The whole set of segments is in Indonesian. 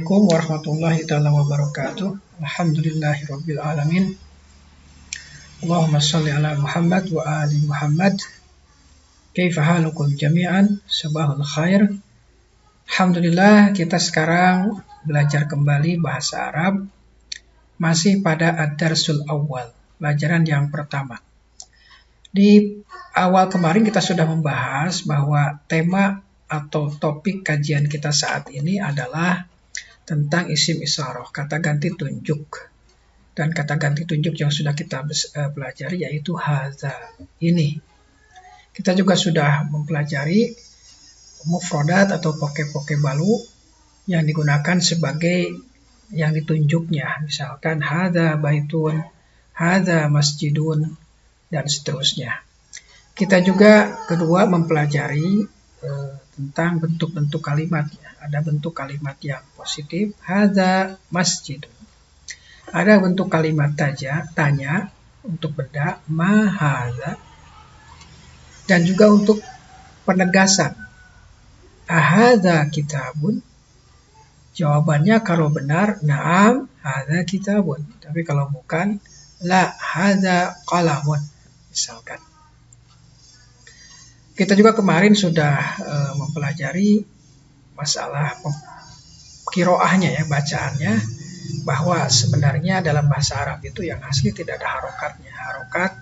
Assalamualaikum warahmatullahi wabarakatuh. Alhamdulillahirabbil alamin. Allahumma shalli ala Muhammad wa ali Muhammad. Kaifa halukum jami'an? Sabahul khair. Alhamdulillah, kita sekarang belajar kembali bahasa Arab. Masih pada ad-darsul awal, pelajaran yang pertama. Di awal kemarin kita sudah membahas bahwa tema atau topik kajian kita saat ini adalah tentang isim isyarah, kata ganti tunjuk. Dan kata ganti tunjuk yang sudah kita pelajari yaitu hadza, ini. Kita juga sudah mempelajari mufradat atau poke-poke balu yang digunakan sebagai yang ditunjuknya. Misalkan hadza baitun, hadza masjidun, dan seterusnya. Kita juga kedua mempelajari tentang bentuk-bentuk kalimatnya. Ada bentuk kalimat yang positif, hadza masjidun. Ada bentuk kalimat tanya untuk benda, ma hadza. Dan juga untuk penegasan, ahadza kitabun. Jawabannya kalau benar, na'am, hadza kitabun. Tapi kalau bukan, la, hadza qalamun. Misalkan. Kita juga kemarin sudah mempelajari masalah qiraahnya ya, bacaannya, bahwa sebenarnya dalam bahasa Arab itu yang asli tidak ada harokatnya. Harokat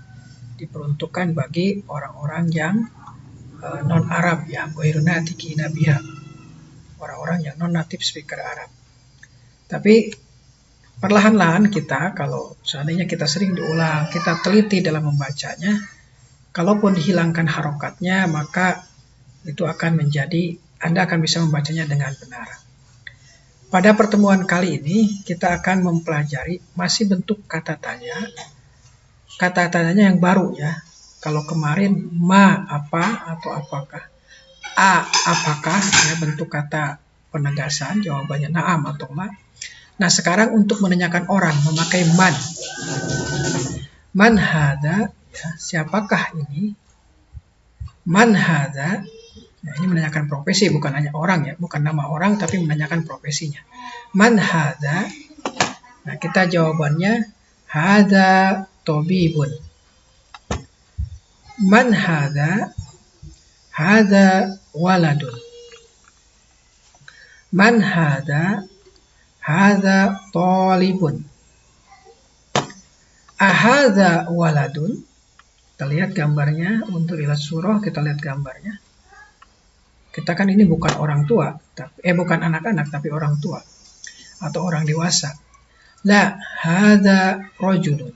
diperuntukkan bagi orang-orang yang non-Arab ya, ghairu natiqina biha. Orang-orang yang non-native speaker Arab. Tapi perlahan-lahan kita, kalau seandainya kita sering diulang, kita teliti dalam membacanya, kalaupun dihilangkan harokatnya, maka itu akan menjadi, Anda akan bisa membacanya dengan benar. Pada pertemuan kali ini, kita akan mempelajari masih bentuk kata tanya. Kata tanyanya yang baru ya. Kalau kemarin, ma apa atau apakah. A apakah, ya, bentuk kata penegasan, jawabannya na'am atau ma. Nah sekarang untuk menanyakan orang, memakai man. Man hadza. Ya, siapakah ini? Man hadza. Nah, ini menanyakan profesi, bukan hanya orang ya, bukan nama orang tapi menanyakan profesinya. Man hadza. Nah, kita jawabannya hadza tabibun. Man hadza. Hadza waladun. Man hadza. Hadza talibun. Ahadza waladun. Kita lihat gambarnya, untuk ilat surah kita lihat gambarnya. Kita kan ini bukan orang tua, bukan anak-anak, tapi orang tua atau orang dewasa. La hadza rajulun.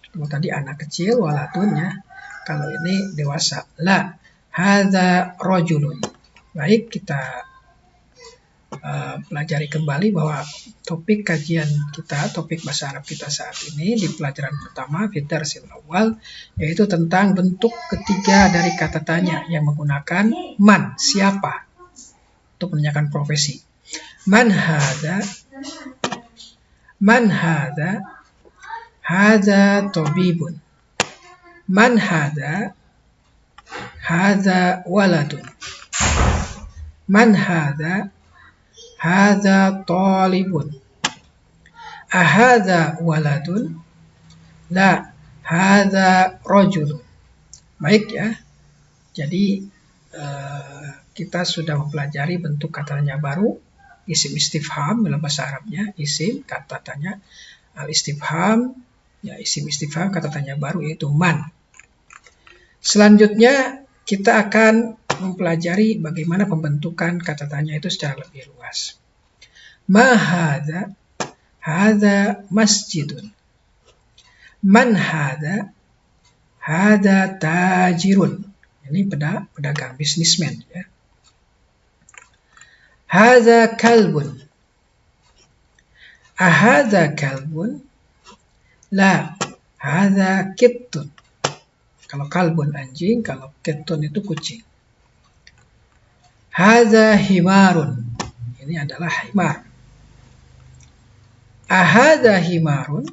Kalau tadi anak kecil waladun ya, kalau ini dewasa. La hadza rajulun. Baik, kita pelajari kembali bahwa topik kajian kita, topik bahasa Arab kita saat ini di pelajaran pertama, ad-darsul awal, yaitu tentang bentuk ketiga dari kata tanya yang menggunakan man, siapa, untuk menanyakan profesi. Man hadza. Man hadza. Hadza tabibun. Man hadza. Hadza waladun. Man hadza. Hadza talibun. Ahadza waladun? La, hadza rajulun. Baik ya. Jadi kita sudah mempelajari bentuk kata tanya baru, isim istifham dalam bahasa Arabnya, isim kata tanya, al istifham, ya isim istifham kata tanya baru yaitu man. Selanjutnya kita akan mempelajari bagaimana pembentukan kata tanya itu secara lebih luas. Ma hadza. Hadza masjidun. Man hadza. Hadza tajirun. Ini pedagang, bisnismen ya. Hadza kalbun. Ahadza kalbun? La, hadza kittun. Kalau kalbun anjing, kalau kittun itu kucing. Hadza himarun. Ini adalah himar. Ahadza himarun?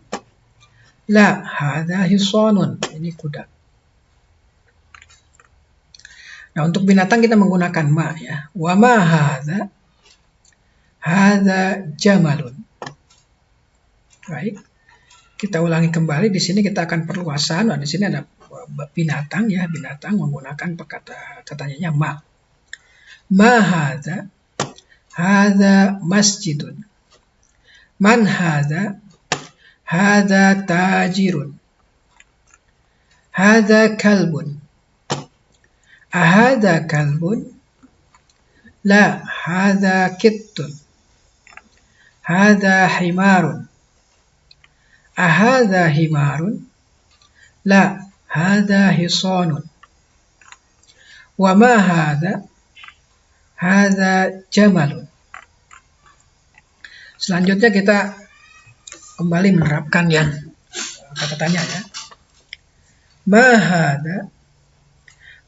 La, hadza hisanun. Ini kuda. Nah, untuk binatang kita menggunakan ma ya. Wa ma hadza. Hadza jamalun. Baik. Kita ulangi kembali. Di sini kita akan perluasan. Nah, di sini ada binatang ya, binatang menggunakan kata tanyanya ma. Ma hadza? Hadza masjidun. Man hadza? Hadza tajirun. Hadza kalbun. Ahadza kalbun? La, hadza kittun. Hadza himarun. Ahadza himarun? La, hadza hisanun. Wa ma hadza? Hadza jamalun. Selanjutnya kita kembali menerapkan yang kata tanya ya. Ma hadza?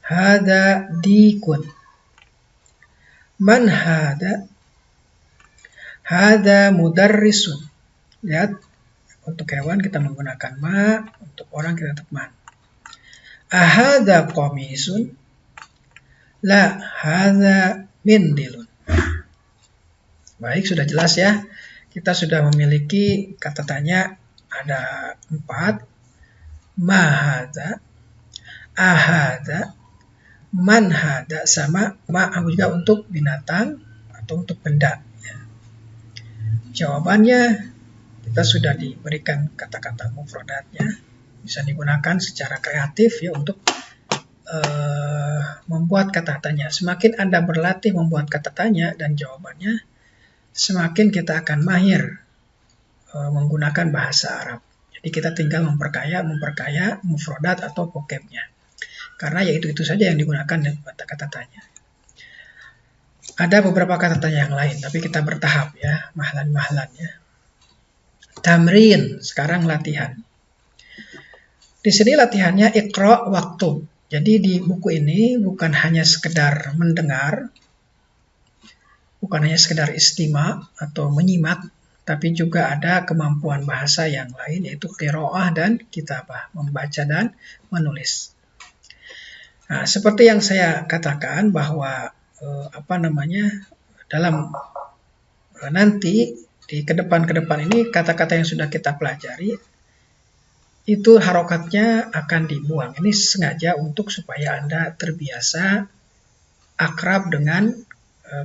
Hadza dikun. Man hadza? Hadza mudarrisun. Lihat, untuk hewan kita menggunakan ma, untuk orang kita tetap man. Ahadza qamisun? La, hadza mindilun. Baik, sudah jelas ya. Kita sudah memiliki kata tanya ada 4. Ma hadza, ahadza, man hadza, sama ma juga untuk binatang atau untuk benda. Ya. Jawabannya kita sudah diberikan kata-kata mufradatnya, bisa digunakan secara kreatif ya untuk membuat kata tanya. Semakin Anda berlatih membuat kata tanya dan jawabannya, semakin kita akan mahir menggunakan bahasa Arab. Jadi kita tinggal memperkaya mufradat atau vocabnya. Karena ya itu saja yang digunakan dalam kata tanya. Ada beberapa kata tanya yang lain, tapi kita bertahap ya, mahlan ya. Tamrin, sekarang latihan. Di sini latihannya iqra waktu. Jadi di buku ini bukan hanya sekedar mendengar, bukan hanya sekedar istima atau menyimak, tapi juga ada kemampuan bahasa yang lain, yaitu qiraah dan kitabah, membaca dan menulis. Nah, seperti yang saya katakan bahwa dalam nanti di kedepan ini kata-kata yang sudah kita pelajari itu harokatnya akan dibuang. Ini sengaja untuk supaya Anda terbiasa akrab dengan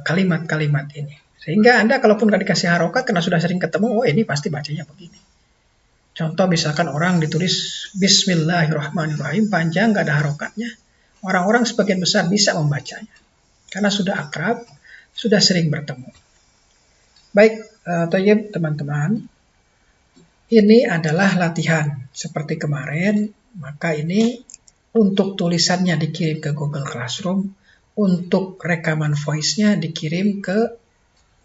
kalimat-kalimat ini. Sehingga Anda kalaupun nggak dikasih harokat, karena sudah sering ketemu, oh ini pasti bacanya begini. Contoh misalkan orang ditulis Bismillahirrahmanirrahim, panjang nggak ada harokatnya. Orang-orang sebagian besar bisa membacanya. Karena sudah akrab, sudah sering bertemu. Baik, Thayyib teman-teman. Ini adalah latihan seperti kemarin, maka ini untuk tulisannya dikirim ke Google Classroom, untuk rekaman voice-nya dikirim ke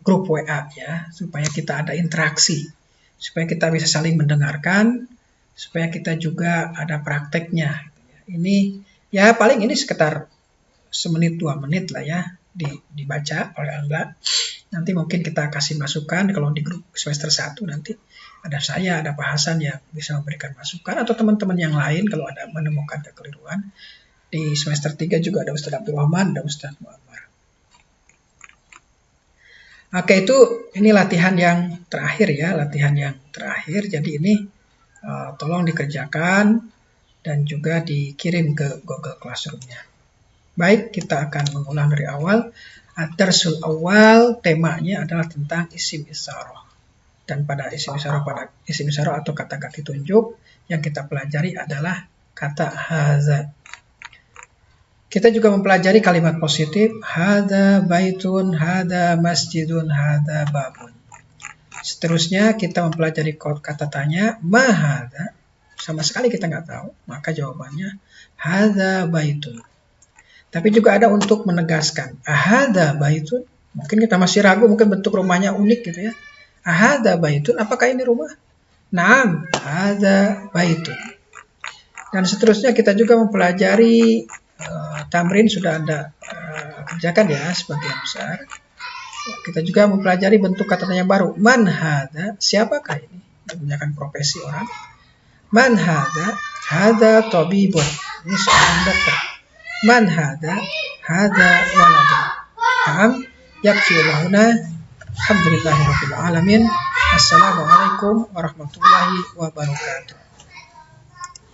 grup WA ya, supaya kita ada interaksi, supaya kita bisa saling mendengarkan, supaya kita juga ada prakteknya. Ini ya paling ini sekitar 1-2 menit lah ya dibaca oleh Anda. Nanti mungkin kita kasih masukan kalau di grup semester 1 nanti. Ada saya, ada Pak Hasan yang bisa memberikan masukan, atau teman-teman yang lain kalau ada menemukan kekeliruan. Di semester 3 juga ada Ustaz Abdul Rahman, ada Ustaz Muammar. Oke, ini latihan yang terakhir ya, latihan yang terakhir. Jadi ini tolong dikerjakan dan juga dikirim ke Google Classroom-nya. Baik, kita akan mengulang dari awal. Ad-darsul awal, temanya adalah tentang isim isyarah. Dan pada isim isyarah atau kata ganti tunjuk yang kita pelajari adalah kata hadza. Kita juga mempelajari kalimat positif hadza baitun, hadza masjidun, hadza babun. Seterusnya kita mempelajari kata tanya ma hadza. Sama sekali kita nggak tahu, maka jawabannya hadza baitun. Tapi juga ada untuk menegaskan ahadza baitun. Mungkin kita masih ragu, mungkin bentuk rumahnya unik gitu ya. Ahadza baitun, apakah ini rumah? Naam, hadza baitun. Dan seterusnya kita juga mempelajari tamrin sudah Anda kerjakan ya sebagian besar. Kita juga mempelajari bentuk kata tanya baru. Man hadza, siapakah ini? Menggunakan profesi orang. Man hadza, hadza tabibun. Ini seorang dokter. Man hadza, hadza waladun. Naam, yakfi lahuna Alhamdulillahirabbil alamin. Assalamualaikum warahmatullahi wabarakatuh.